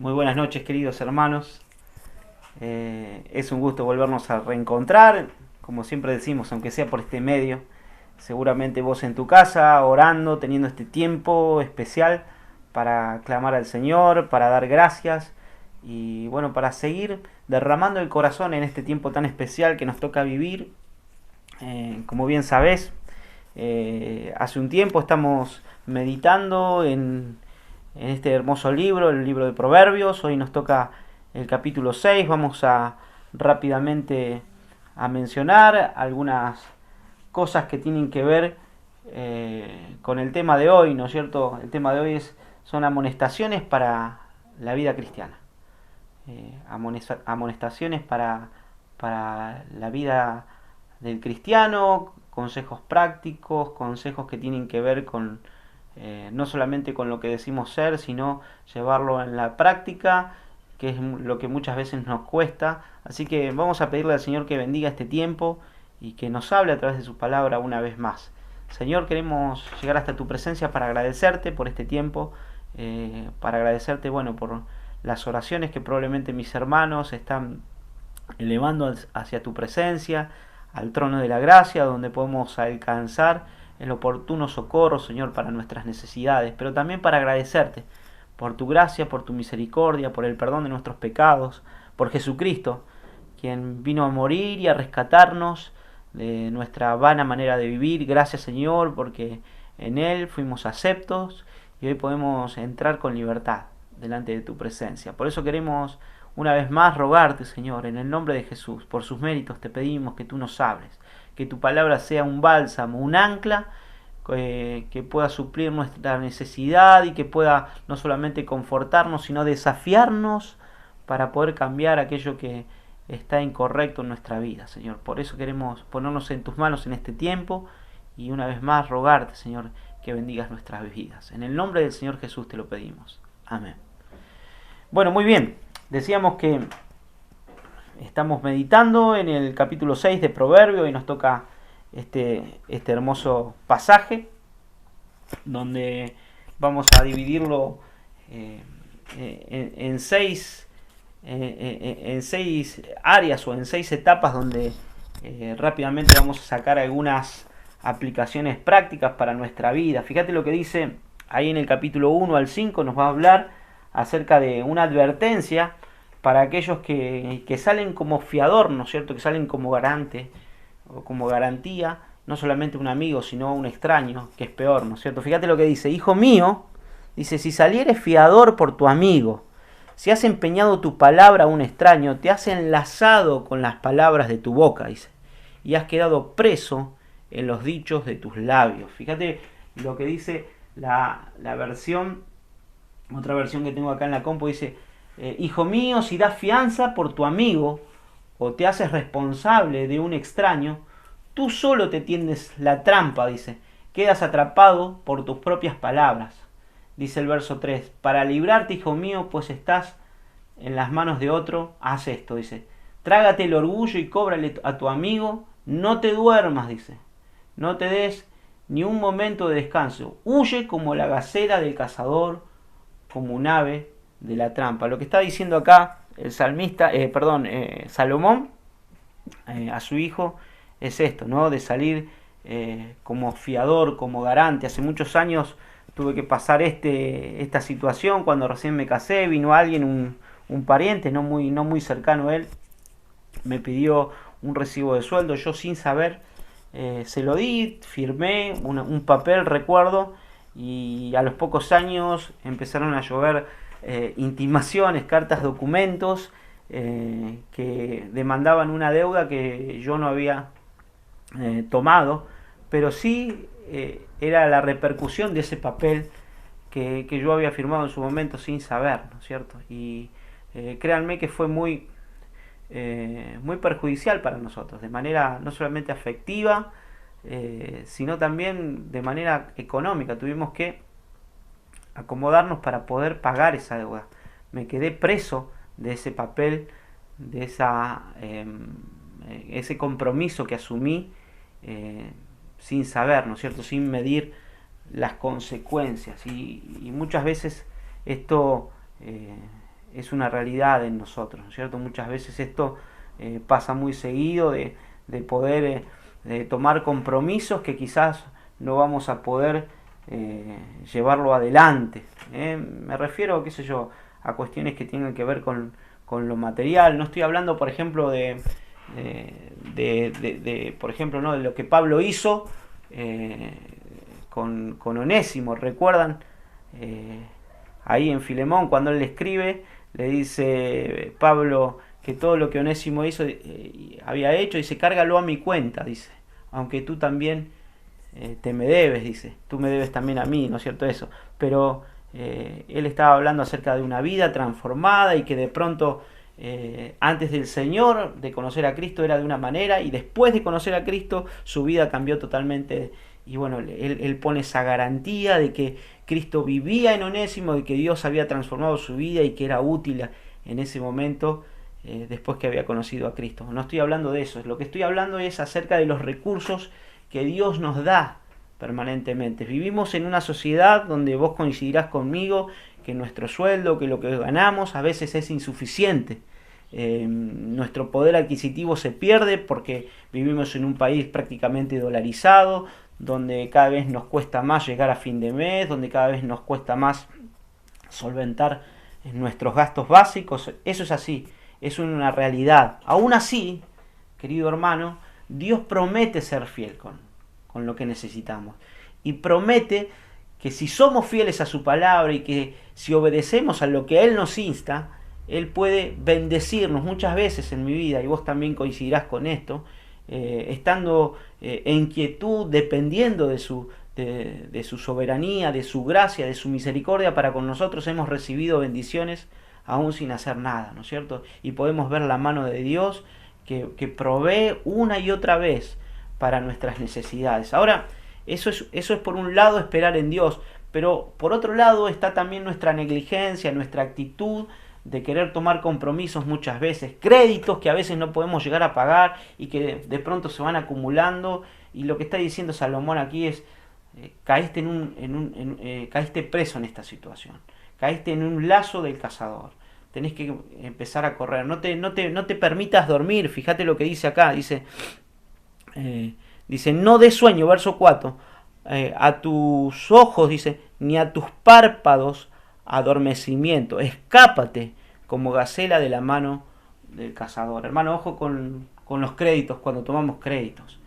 Muy buenas noches, queridos hermanos. Es un gusto volvernos a reencontrar, como siempre decimos, aunque sea por este medio. Seguramente vos en tu casa, orando, teniendo este tiempo especial para clamar al Señor, para dar gracias y bueno, para seguir derramando el corazón en este tiempo tan especial que nos toca vivir. Como bien sabés, hace un tiempo estamos meditando en este hermoso libro, el libro de Proverbios. Hoy nos toca el capítulo 6. Vamos a rápidamente a mencionar algunas cosas que tienen que ver con el tema de hoy, ¿no es cierto? El tema de hoy son amonestaciones para la vida cristiana. Amonestaciones para la vida del cristiano, consejos prácticos, consejos que tienen que ver con no solamente con lo que decimos ser, sino llevarlo en la práctica, que es lo que muchas veces nos cuesta. Así que vamos a pedirle al Señor que bendiga este tiempo y que nos hable a través de su palabra una vez más. Señor, queremos llegar hasta tu presencia para agradecerte por este tiempo, para agradecerte, bueno, por las oraciones que probablemente mis hermanos están elevando hacia tu presencia, al trono de la gracia, donde podemos alcanzar el oportuno socorro, Señor, para nuestras necesidades, pero también para agradecerte por tu gracia, por tu misericordia, por el perdón de nuestros pecados, por Jesucristo, quien vino a morir y a rescatarnos de nuestra vana manera de vivir. Gracias, Señor, porque en Él fuimos aceptos y hoy podemos entrar con libertad delante de tu presencia. Por eso queremos una vez más rogarte, Señor, en el nombre de Jesús, por sus méritos te pedimos que tú nos hables, que tu palabra sea un bálsamo, un ancla que pueda suplir nuestra necesidad y que pueda no solamente confortarnos, sino desafiarnos para poder cambiar aquello que está incorrecto en nuestra vida, Señor. Por eso queremos ponernos en tus manos en este tiempo y una vez más rogarte, Señor, que bendigas nuestras vidas. En el nombre del Señor Jesús te lo pedimos. Amén. Bueno, muy bien. Decíamos que estamos meditando en el capítulo 6 de Proverbios y nos toca este hermoso pasaje donde vamos a dividirlo en seis áreas o en 6 etapas donde rápidamente vamos a sacar algunas aplicaciones prácticas para nuestra vida. Fíjate lo que dice ahí en el capítulo 1 al 5, nos va a hablar acerca de una advertencia para aquellos que salen como fiador, ¿no es cierto? Que salen como garante o como garantía, no solamente un amigo, sino un extraño, que es peor, ¿no es cierto? Fíjate lo que dice: hijo mío, dice, si salieres fiador por tu amigo, si has empeñado tu palabra a un extraño, te has enlazado con las palabras de tu boca, dice, y has quedado preso en los dichos de tus labios. Fíjate lo que dice la versión, otra versión que tengo acá en la compu, dice, hijo mío, si das fianza por tu amigo o te haces responsable de un extraño, tú solo te tiendes la trampa, dice, quedas atrapado por tus propias palabras. Dice el verso 3, para librarte, hijo mío, pues estás en las manos de otro, haz esto, dice, trágate el orgullo y cóbrale a tu amigo, no te duermas, dice, no te des ni un momento de descanso, huye como la gacela del cazador, como un ave de la trampa. Lo que está diciendo acá el salmista, Salomón a su hijo es esto, ¿no? De salir como fiador, como garante. Hace muchos años tuve que pasar esta situación cuando recién me casé. Vino alguien, un pariente no muy cercano a él, me pidió un recibo de sueldo. Yo sin saber se lo di, firmé un papel, recuerdo, y a los pocos años empezaron a llover intimaciones, cartas, documentos que demandaban una deuda que yo no había tomado, pero sí era la repercusión de ese papel que yo había firmado en su momento sin saber, ¿no es cierto? Y créanme que fue muy perjudicial para nosotros, de manera no solamente afectiva, sino también de manera económica. Tuvimos que acomodarnos para poder pagar esa deuda. Me quedé preso de ese papel, de ese compromiso que asumí sin saber, ¿no es cierto? Sin medir las consecuencias. Y muchas veces esto es una realidad en nosotros, ¿no es cierto? Muchas veces esto pasa muy seguido de poder tomar compromisos que quizás no vamos a poder llevarlo adelante. Me refiero, qué sé yo, a cuestiones que tienen que ver con lo material. No estoy hablando, por ejemplo, por ejemplo, ¿no?, de lo que Pablo hizo con Onésimo. ¿Recuerdan? Ahí en Filemón, cuando él le escribe, le dice Pablo que todo lo que Onésimo hizo, había hecho, dice, cárgalo a mi cuenta, dice, aunque tú también te me debes, dice, tú me debes también a mí, ¿no es cierto eso? Pero él estaba hablando acerca de una vida transformada y que de pronto antes del Señor, de conocer a Cristo, era de una manera, y después de conocer a Cristo su vida cambió totalmente. Y bueno, él pone esa garantía de que Cristo vivía en Onésimo, de que Dios había transformado su vida y que era útil en ese momento después que había conocido a Cristo. No estoy hablando de eso, lo que estoy hablando es acerca de los recursos que Dios nos da permanentemente. Vivimos en una sociedad donde vos coincidirás conmigo que nuestro sueldo, que lo que ganamos a veces es insuficiente. Nuestro poder adquisitivo se pierde porque vivimos en un país prácticamente dolarizado, donde cada vez nos cuesta más llegar a fin de mes, donde cada vez nos cuesta más solventar nuestros gastos básicos. Eso es así, es una realidad. Aún así, querido hermano, Dios promete ser fiel con lo que necesitamos. Y promete que si somos fieles a su palabra y que si obedecemos a lo que Él nos insta, Él puede bendecirnos muchas veces en mi vida, y vos también coincidirás con esto, estando en quietud, dependiendo de su soberanía, de su gracia, de su misericordia para con nosotros, hemos recibido bendiciones aún sin hacer nada, ¿no es cierto? Y podemos ver la mano de Dios que provee una y otra vez para nuestras necesidades. Ahora, eso es por un lado esperar en Dios, pero por otro lado está también nuestra negligencia, nuestra actitud de querer tomar compromisos muchas veces, créditos que a veces no podemos llegar a pagar y que de pronto se van acumulando. Y lo que está diciendo Salomón aquí es, caíste preso en esta situación, caíste en un lazo del cazador, tenés que empezar a correr, no te permitas dormir. Fíjate lo que dice acá, dice, no des sueño, verso 4, a tus ojos, dice, ni a tus párpados adormecimiento, escápate como gacela de la mano del cazador. Hermano, ojo con los créditos, cuando tomamos créditos.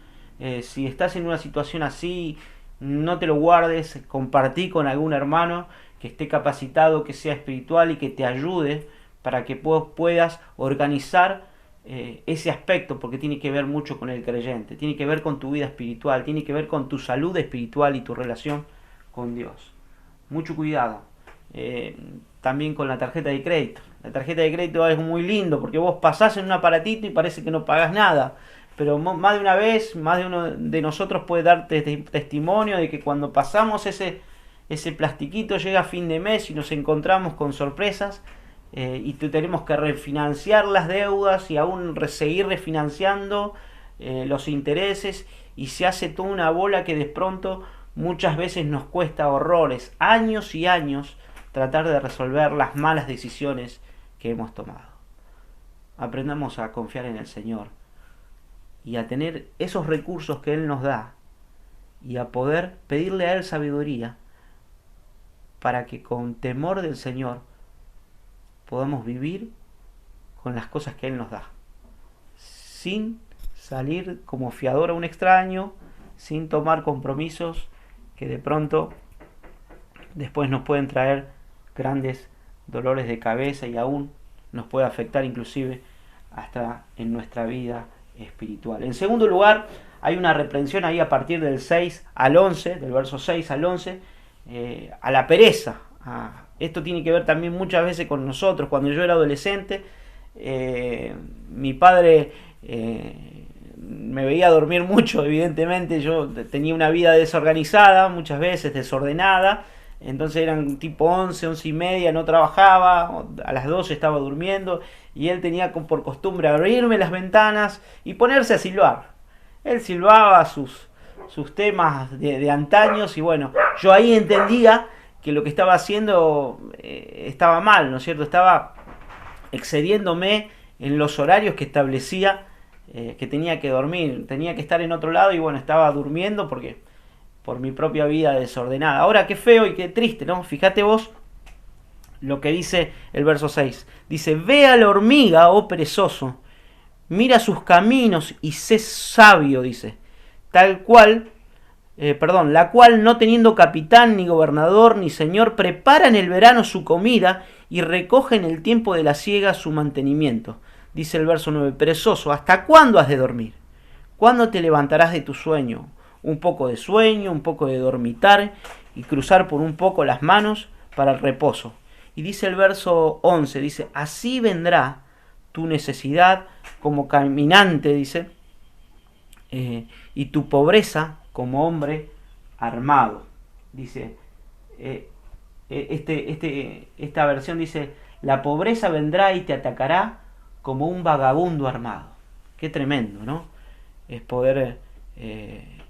Si estás en una situación así, no te lo guardes, compartí con algún hermano que esté capacitado, que sea espiritual y que te ayude para que puedas organizar ese aspecto, porque tiene que ver mucho con el creyente, tiene que ver con tu vida espiritual, tiene que ver con tu salud espiritual y tu relación con Dios. Mucho cuidado. También con la tarjeta de crédito. La tarjeta de crédito es muy lindo porque vos pasás en un aparatito y parece que no pagás nada. Pero más de una vez, más de uno de nosotros puede darte testimonio de que cuando pasamos ese plastiquito llega a fin de mes y nos encontramos con sorpresas y tenemos que refinanciar las deudas y aún seguir refinanciando los intereses, y se hace toda una bola que de pronto muchas veces nos cuesta horrores, años y años, tratar de resolver las malas decisiones que hemos tomado. Aprendamos a confiar en el Señor y a tener esos recursos que Él nos da y a poder pedirle a Él sabiduría para que con temor del Señor podamos vivir con las cosas que Él nos da, sin salir como fiador a un extraño, sin tomar compromisos que de pronto después nos pueden traer grandes dolores de cabeza y aún nos puede afectar inclusive hasta en nuestra vida espiritual. En segundo lugar, hay una reprensión ahí a partir del 6 al 11, del verso 6 al 11, a la pereza. Esto tiene que ver también muchas veces con nosotros. Cuando yo era adolescente, mi padre me veía dormir mucho, evidentemente. Yo tenía una vida desorganizada, muchas veces desordenada. Entonces eran tipo 11, 11 y media, no trabajaba, a las 12 estaba durmiendo, y él tenía por costumbre abrirme las ventanas y ponerse a silbar. Él silbaba sus temas de antaños, y bueno, yo ahí entendía que lo que estaba haciendo estaba mal, ¿no es cierto? Estaba excediéndome en los horarios que establecía que tenía que dormir, tenía que estar en otro lado y bueno, estaba durmiendo porque por mi propia vida desordenada. Ahora, qué feo y qué triste, ¿no? Fíjate vos lo que dice el verso 6. Dice, ve a la hormiga, oh perezoso, mira sus caminos y sé sabio, dice, tal cual, la cual no teniendo capitán, ni gobernador, ni señor, prepara en el verano su comida y recoge en el tiempo de la siega su mantenimiento. Dice el verso 9, perezoso, ¿hasta cuándo has de dormir? ¿Cuándo te levantarás de tu sueño? Un poco de sueño, un poco de dormitar y cruzar por un poco las manos para el reposo. Y dice el verso 11, dice, así vendrá tu necesidad como caminante, dice, y tu pobreza como hombre armado. Dice, esta versión dice, la pobreza vendrá y te atacará como un vagabundo armado. Qué tremendo, ¿no? Es poder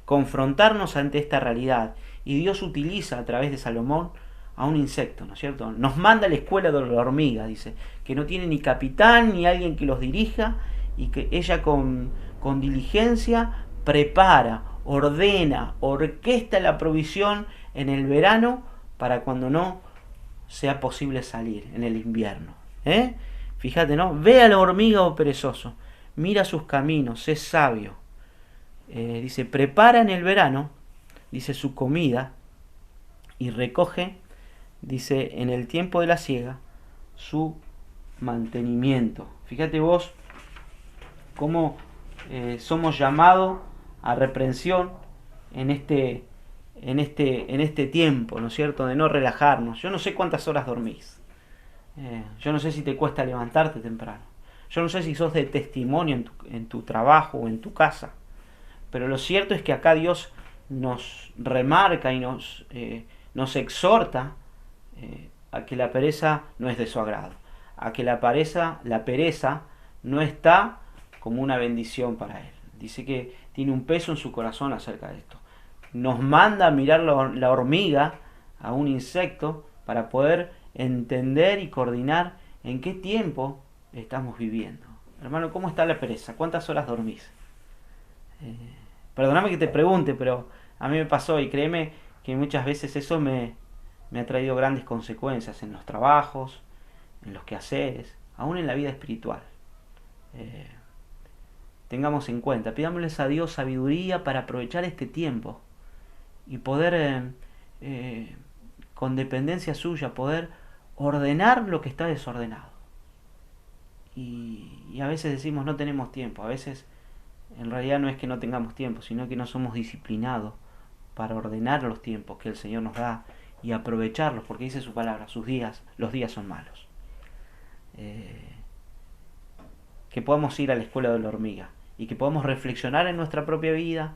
confrontarnos ante esta realidad. Y Dios utiliza a través de Salomón a un insecto, ¿no es cierto? Nos manda a la escuela de la hormiga, dice, que no tiene ni capitán ni alguien que los dirija y que ella con diligencia prepara, ordena, orquesta la provisión en el verano para cuando no sea posible salir en el invierno. Fíjate, ¿no? Ve a la hormiga, oh perezoso, mira sus caminos, es sabio. Dice, prepara en el verano, dice, su comida y recoge, dice, en el tiempo de la siega, su mantenimiento. Fíjate vos cómo somos llamados a reprensión en este tiempo, ¿no es cierto? De no relajarnos. Yo no sé cuántas horas dormís. Yo no sé si te cuesta levantarte temprano. Yo no sé si sos de testimonio en tu trabajo o en tu casa. Pero lo cierto es que acá Dios nos remarca y nos exhorta a que la pereza no es de su agrado. A que la pereza no está como una bendición para Él. Dice que tiene un peso en su corazón acerca de esto. Nos manda a mirar la hormiga, a un insecto, para poder entender y coordinar en qué tiempo estamos viviendo. Hermano, ¿cómo está la pereza? ¿Cuántas horas dormís? Perdóname que te pregunte, pero a mí me pasó y créeme que muchas veces eso me ha traído grandes consecuencias en los trabajos, en los quehaceres, aún en la vida espiritual. Tengamos en cuenta, pidámosles a Dios sabiduría para aprovechar este tiempo y poder, con dependencia suya, poder ordenar lo que está desordenado. Y a veces decimos no tenemos tiempo, a veces en realidad no es que no tengamos tiempo, sino que no somos disciplinados para ordenar los tiempos que el Señor nos da y aprovecharlos, porque dice su palabra, los días son malos. Que podamos ir a la escuela de la hormiga y que podamos reflexionar en nuestra propia vida,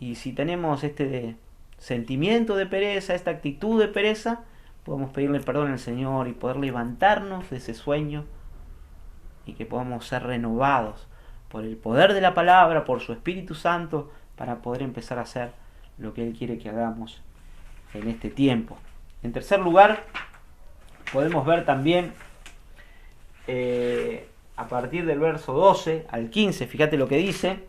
y si tenemos este sentimiento de pereza, esta actitud de pereza, podemos pedirle perdón al Señor y poder levantarnos de ese sueño y que podamos ser renovados por el poder de la palabra, por su Espíritu Santo, para poder empezar a hacer lo que Él quiere que hagamos en este tiempo. En tercer lugar, podemos ver también a partir del verso 12 al 15, fíjate lo que dice,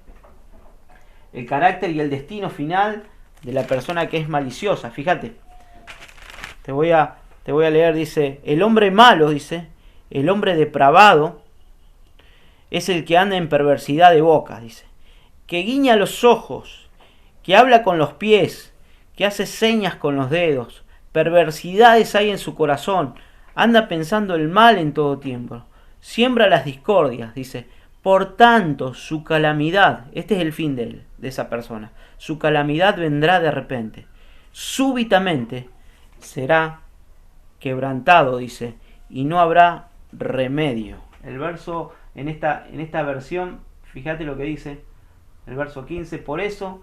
el carácter y el destino final de la persona que es maliciosa. Fíjate, te voy a leer, dice, el hombre malo, dice, el hombre depravado, es el que anda en perversidad de boca, dice, que guiña los ojos, que habla con los pies, que hace señas con los dedos, perversidades hay en su corazón, anda pensando el mal en todo tiempo, siembra las discordias, dice, por tanto su calamidad, este es el fin de esa persona, su calamidad vendrá de repente, súbitamente será quebrantado, dice, y no habrá remedio. El verso en esta versión, fíjate lo que dice el verso 15, por eso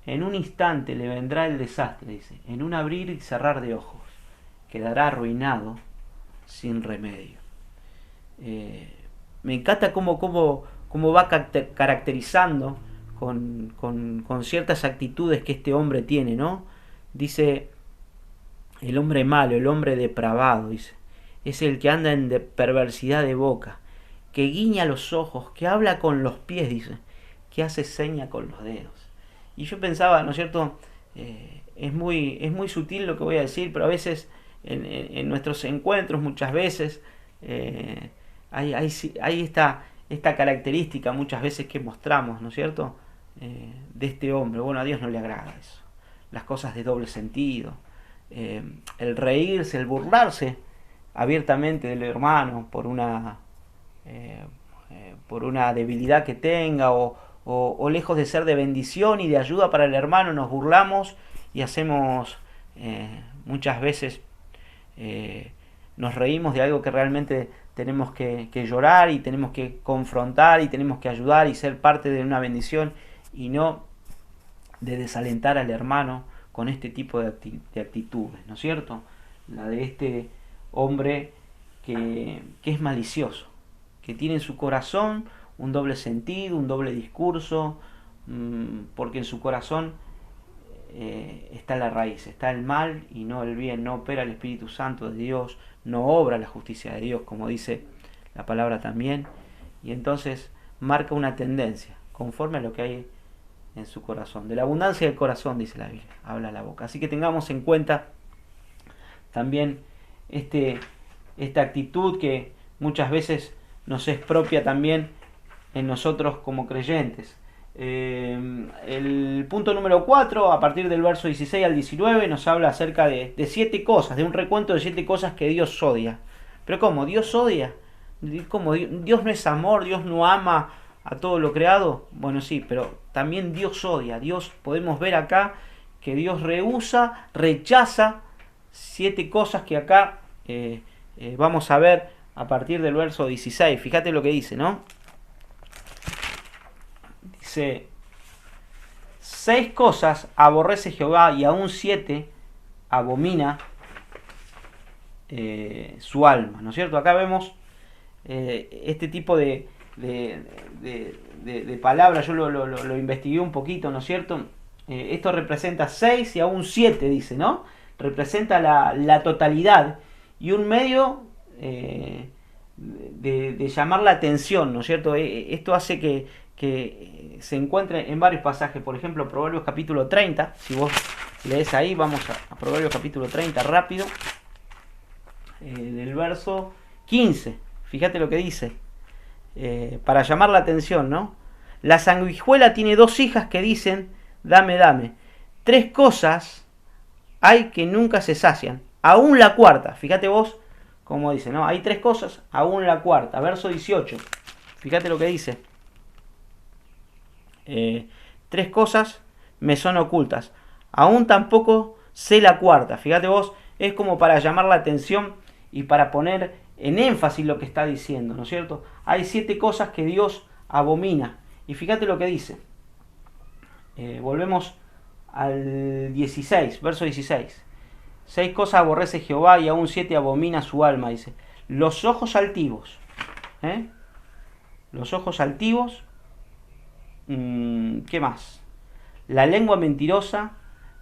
en un instante le vendrá el desastre, dice, en un abrir y cerrar de ojos, quedará arruinado sin remedio. Me encanta cómo va caracterizando con ciertas actitudes que este hombre tiene, ¿no? Dice, el hombre malo, el hombre depravado, dice, es el que anda en perversidad de boca, que guiña los ojos, que habla con los pies, dice, que hace seña con los dedos. Y yo pensaba, ¿no es cierto? Es muy sutil lo que voy a decir, pero a veces en nuestros encuentros, muchas veces, hay esta característica muchas veces que mostramos, ¿no es cierto? De este hombre. Bueno, a Dios no le agrada eso. Las cosas de doble sentido. El reírse, el burlarse abiertamente del hermano por una debilidad que tenga o lejos de ser de bendición y de ayuda para el hermano, nos burlamos y hacemos muchas veces, nos reímos de algo que realmente tenemos que llorar y tenemos que confrontar y tenemos que ayudar y ser parte de una bendición y no de desalentar al hermano con este tipo de actitudes, ¿no es cierto? La de este hombre que es malicioso, que tiene en su corazón un doble sentido, un doble discurso, porque en su corazón está la raíz, está el mal y no el bien, no opera el Espíritu Santo de Dios, no obra la justicia de Dios, como dice la palabra también, y entonces marca una tendencia, conforme a lo que hay en su corazón. De la abundancia del corazón, dice la Biblia, habla la boca. Así que tengamos en cuenta también esta actitud que muchas veces nos es propia también en nosotros como creyentes. El punto número 4, a partir del verso 16 al 19, nos habla acerca de 7 cosas, de un recuento de 7 cosas que Dios odia. Pero ¿cómo? ¿Dios odia? ¿Cómo? ¿Dios no es amor? ¿Dios no ama a todo lo creado? Bueno, sí, pero también Dios odia. Dios, podemos ver acá que Dios rehúsa, rechaza 7 cosas que acá vamos a ver a partir del verso 16. Fíjate lo que dice, ¿no? Dice, 6 cosas aborrece Jehová y aún 7 abomina su alma, ¿no es cierto? Acá vemos este tipo de palabras, yo lo investigué un poquito, ¿no es cierto? Esto representa 6 y aún 7, dice, ¿no? Representa la totalidad y un medio de llamar la atención, ¿no es cierto? Esto hace que se encuentre en varios pasajes, por ejemplo, Proverbios capítulo 30, si vos lees ahí, vamos a Proverbios capítulo 30 rápido, del verso 15, fíjate lo que dice, para llamar la atención, ¿no? La sanguijuela tiene 2 hijas que dicen, dame, dame. 3 cosas hay que nunca se sacian, aún la cuarta, fíjate vos cómo dice, ¿no? Hay 3 cosas, aún la cuarta, verso 18, fíjate lo que dice. 3 cosas me son ocultas, aún tampoco sé la cuarta, fíjate vos, es como para llamar la atención y para poner en énfasis lo que está diciendo, ¿no es cierto? Hay 7 cosas que Dios abomina, y fíjate lo que dice. Volvemos al 16, verso 16. 6 cosas aborrece Jehová y aún 7 abomina su alma, dice. Los ojos altivos, los ojos altivos, ¿qué más? La lengua mentirosa,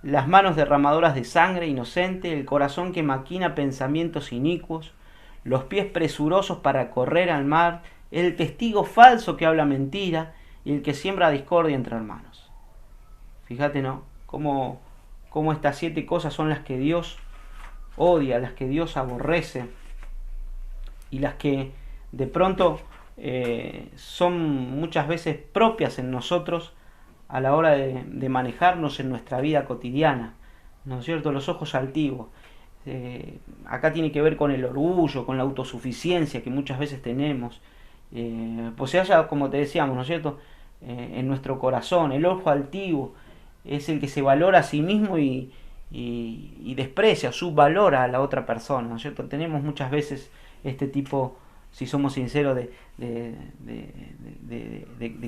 las manos derramadoras de sangre inocente, el corazón que maquina pensamientos inicuos, los pies presurosos para correr al mar, el testigo falso que habla mentira y el que siembra discordia entre hermanos. Fíjate, ¿no? Cómo estas 7 cosas son las que Dios odia, las que Dios aborrece y las que de pronto son muchas veces propias en nosotros a la hora de manejarnos en nuestra vida cotidiana, ¿no es cierto? Los ojos altivos. Acá tiene que ver con el orgullo, con la autosuficiencia que muchas veces tenemos. Pues haya, como te decíamos, ¿no es cierto? En nuestro corazón, el ojo altivo es el que se valora a sí mismo y desprecia, subvalora a la otra persona, ¿no es cierto? Tenemos muchas veces este tipo, si somos sinceros, de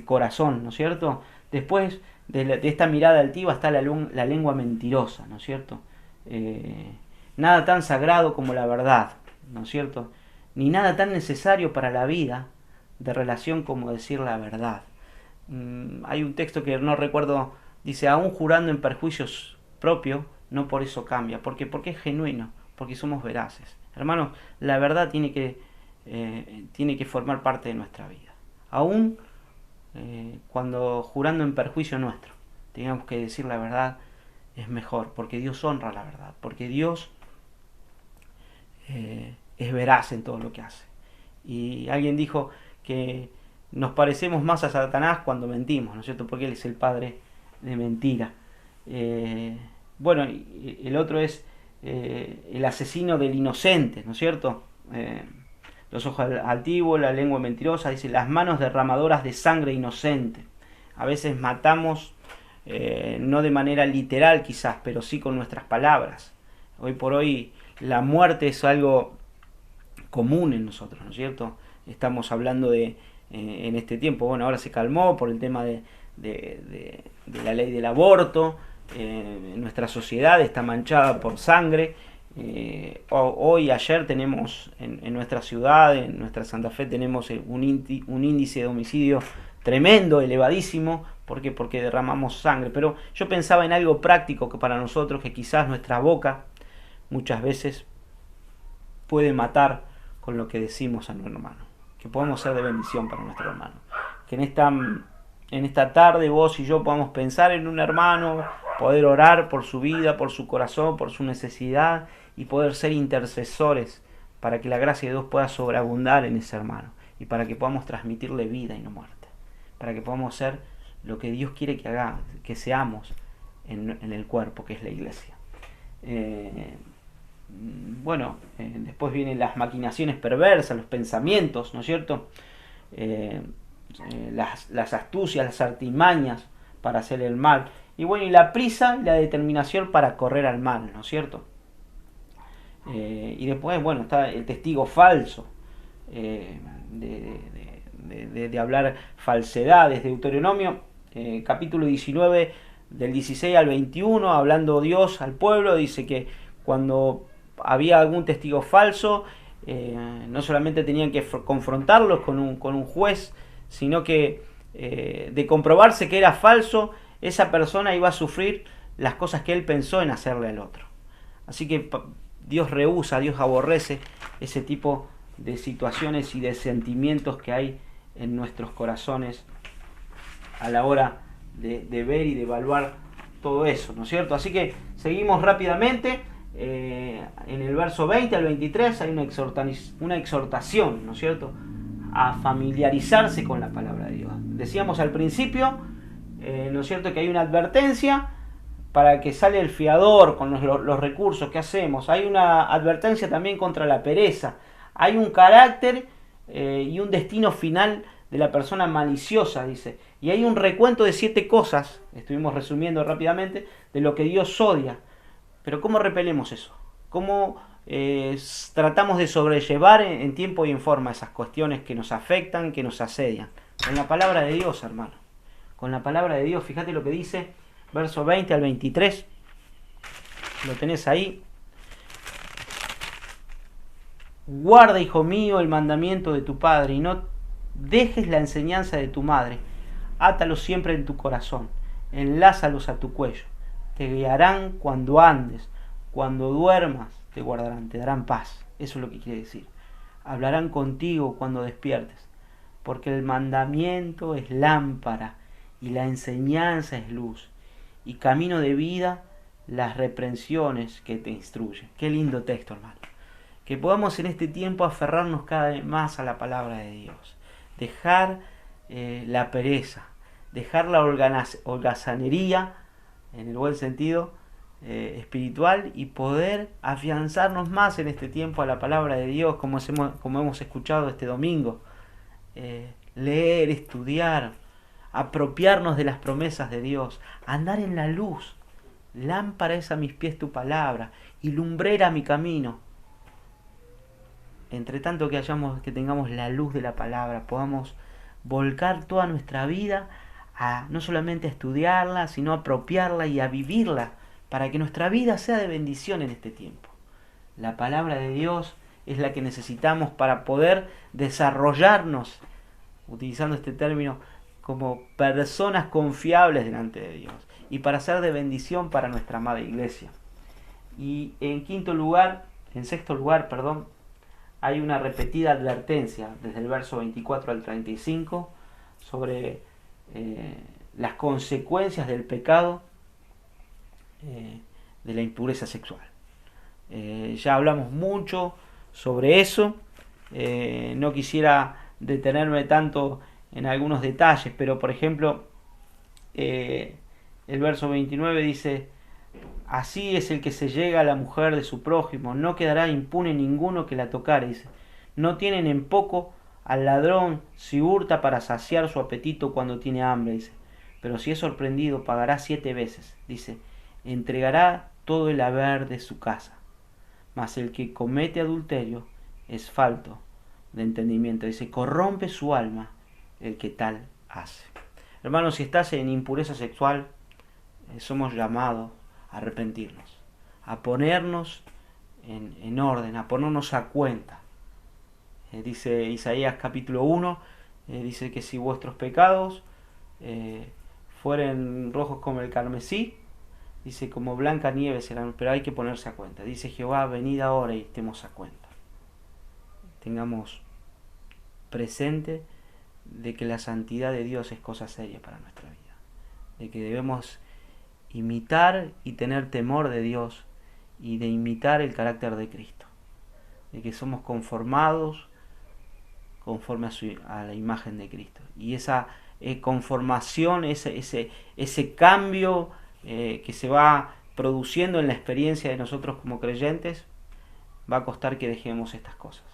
corazón, ¿no es cierto? Después de esta mirada altiva está la lengua mentirosa, ¿no es cierto? Nada tan sagrado como la verdad, ¿no es cierto? Ni nada tan necesario para la vida de relación como decir la verdad. Hay un texto que no recuerdo, dice, aún jurando en perjuicios propios, no por eso cambia. ¿Por qué? Porque es genuino, porque somos veraces. Hermanos, la verdad tiene que formar parte de nuestra vida. Aún cuando jurando en perjuicio nuestro, tengamos que decir la verdad, es mejor, porque Dios honra la verdad, porque Dios es veraz en todo lo que hace. Y alguien dijo que nos parecemos más a Satanás cuando mentimos, ¿no es cierto? Porque Él es el padre de mentira. Bueno, y el otro es el asesino del inocente, ¿no es cierto? Los ojos altivos, la lengua mentirosa, dice, las manos derramadoras de sangre inocente. A veces matamos, no de manera literal quizás, pero sí con nuestras palabras. Hoy por hoy la muerte es algo común en nosotros, ¿no es cierto? Estamos hablando de, en este tiempo, bueno, ahora se calmó por el tema de la ley del aborto, nuestra sociedad está manchada por sangre. Hoy, ayer tenemos en nuestra ciudad, en nuestra Santa Fe, tenemos un índice de homicidio tremendo, elevadísimo. ¿Por qué? Porque derramamos sangre. Pero yo pensaba en algo práctico que para nosotros, que quizás nuestra boca muchas veces puede matar con lo que decimos a nuestro hermano. Que podamos ser de bendición para nuestro hermano. Que en esta tarde vos y yo podamos pensar en un hermano, poder orar por su vida, por su corazón, por su necesidad y poder ser intercesores para que la gracia de Dios pueda sobreabundar en ese hermano y para que podamos transmitirle vida y no muerte, para que podamos ser lo que Dios quiere que hagamos, que seamos en el cuerpo que es la iglesia. Después vienen las maquinaciones perversas, los pensamientos, ¿no es cierto? Las astucias, las artimañas para hacer el mal. Y bueno, y la prisa y la determinación para correr al mal, ¿no es cierto? Y después, bueno, está el testigo falso, de hablar falsedades. Deuteronomio, capítulo 19, del 16 al 21, hablando Dios al pueblo, dice que cuando había algún testigo falso, no solamente tenían que confrontarlos con un juez, sino que de comprobarse que era falso, esa persona iba a sufrir las cosas que él pensó en hacerle al otro. Así que Dios rehúsa, Dios aborrece ese tipo de situaciones y de sentimientos que hay en nuestros corazones a la hora de ver y de evaluar todo eso, ¿no es cierto? Así que seguimos rápidamente. En el verso 20 al 23 hay una exhortación, ¿no es cierto?, a familiarizarse con la palabra de Dios. Decíamos al principio, ¿no es cierto?, que hay una advertencia para que sale el fiador con los recursos que hacemos. Hay una advertencia también contra la pereza. Hay un carácter y un destino final de la persona maliciosa, dice. Y hay un recuento de 7 cosas, estuvimos resumiendo rápidamente, de lo que Dios odia. Pero ¿cómo repelemos eso? ¿Cómo tratamos de sobrellevar en tiempo y en forma esas cuestiones que nos afectan, que nos asedian? Con la palabra de Dios, hermano. Con la palabra de Dios, fíjate lo que dice, verso 20 al 23. Lo tenés ahí. Guarda, hijo mío, el mandamiento de tu padre y no dejes la enseñanza de tu madre. Átalos siempre en tu corazón. Enlázalos a tu cuello. Te guiarán cuando andes, cuando duermas, te guardarán, te darán paz. Eso es lo que quiere decir. Hablarán contigo cuando despiertes, porque el mandamiento es lámpara y la enseñanza es luz, y camino de vida las reprensiones que te instruyen. Qué lindo texto, hermano. Que podamos en este tiempo aferrarnos cada vez más a la palabra de Dios. Dejar la pereza, dejar la holgazanería, en el buen sentido espiritual, y poder afianzarnos más en este tiempo a la palabra de Dios, como hemos escuchado este domingo. Leer, estudiar, apropiarnos de las promesas de Dios, andar en la luz. Lámpara es a mis pies tu palabra y lumbrera mi camino. Entre tanto que tengamos la luz de la palabra, podamos volcar toda nuestra vida a no solamente a estudiarla, sino a apropiarla y a vivirla, para que nuestra vida sea de bendición en este tiempo. La palabra de Dios es la que necesitamos para poder desarrollarnos, utilizando este término, como personas confiables delante de Dios, y para ser de bendición para nuestra amada iglesia. Y en quinto lugar, En sexto lugar, perdón, hay una repetida advertencia desde el verso 24 al 35 sobre las consecuencias del pecado, de la impureza sexual. Ya hablamos mucho sobre eso. No quisiera detenerme tanto en algunos detalles, pero por ejemplo, el verso 29 dice: así es el que se llega a la mujer de su prójimo, no quedará impune ninguno que la tocare. Dice: no tienen en poco al ladrón si hurta para saciar su apetito cuando tiene hambre. Dice: pero si es sorprendido pagará 7 veces. Dice: entregará todo el haber de su casa. Mas el que comete adulterio es falto de entendimiento. Dice: corrompe su alma el que tal hace. Hermanos, si estás en impureza sexual, somos llamados a arrepentirnos, a ponernos en orden, a ponernos a cuenta. Dice Isaías capítulo 1, dice que si vuestros pecados fueren rojos como el carmesí, dice, como blanca nieve serán, pero hay que ponerse a cuenta. Dice Jehová: venid ahora y estemos a cuenta. Tengamos presente de que la santidad de Dios es cosa seria para nuestra vida, de que debemos imitar y tener temor de Dios y de imitar el carácter de Cristo, de que somos conformados conforme a la imagen de Cristo, y esa conformación, ese cambio que se va produciendo en la experiencia de nosotros como creyentes, va a costar que dejemos estas cosas.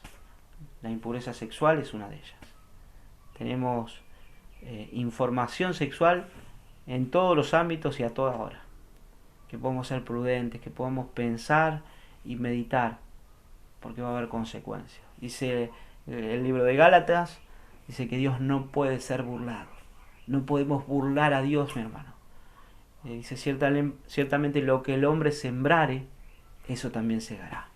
La impureza sexual es una de ellas. Tenemos información sexual en todos los ámbitos y a toda hora. Que podemos ser prudentes, que podemos pensar y meditar, porque va a haber consecuencias. Dice el libro de Gálatas, dice que Dios no puede ser burlado. No podemos burlar a Dios, mi hermano. Dice: ciertamente lo que el hombre sembrare, eso también segará.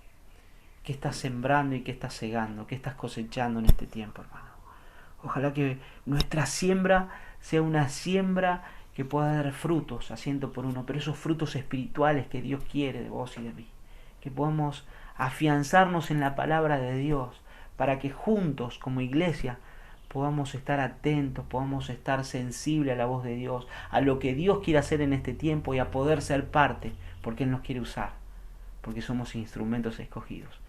¿Qué estás sembrando y qué estás segando? ¿Qué estás cosechando en este tiempo, hermano? Ojalá que nuestra siembra sea una siembra que pueda dar frutos a 100 por 1, pero esos frutos espirituales que Dios quiere de vos y de mí. Que podamos afianzarnos en la palabra de Dios, para que juntos como iglesia podamos estar atentos, podamos estar sensibles a la voz de Dios, a lo que Dios quiere hacer en este tiempo y a poder ser parte, porque Él nos quiere usar, porque somos instrumentos escogidos,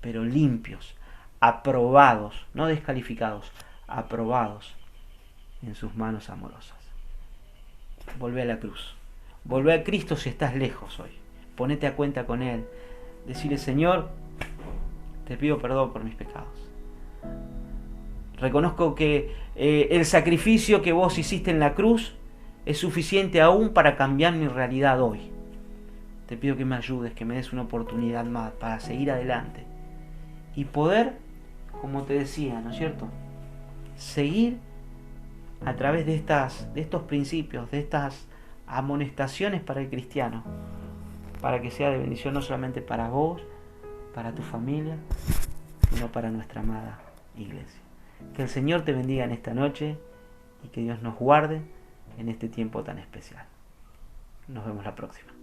pero limpios, aprobados, no descalificados, aprobados en sus manos amorosas. Volvé a la cruz, volvé a Cristo si estás lejos hoy, ponete a cuenta con Él, decirle: Señor, te pido perdón por mis pecados. Reconozco que el sacrificio que vos hiciste en la cruz es suficiente aún para cambiar mi realidad hoy. Te pido que me ayudes, que me des una oportunidad más para seguir adelante y poder, como te decía, ¿no es cierto?, seguir a través de estos principios, de estas amonestaciones para el cristiano, para que sea de bendición no solamente para vos, para tu familia, sino para nuestra amada iglesia. Que el Señor te bendiga en esta noche y que Dios nos guarde en este tiempo tan especial. Nos vemos la próxima.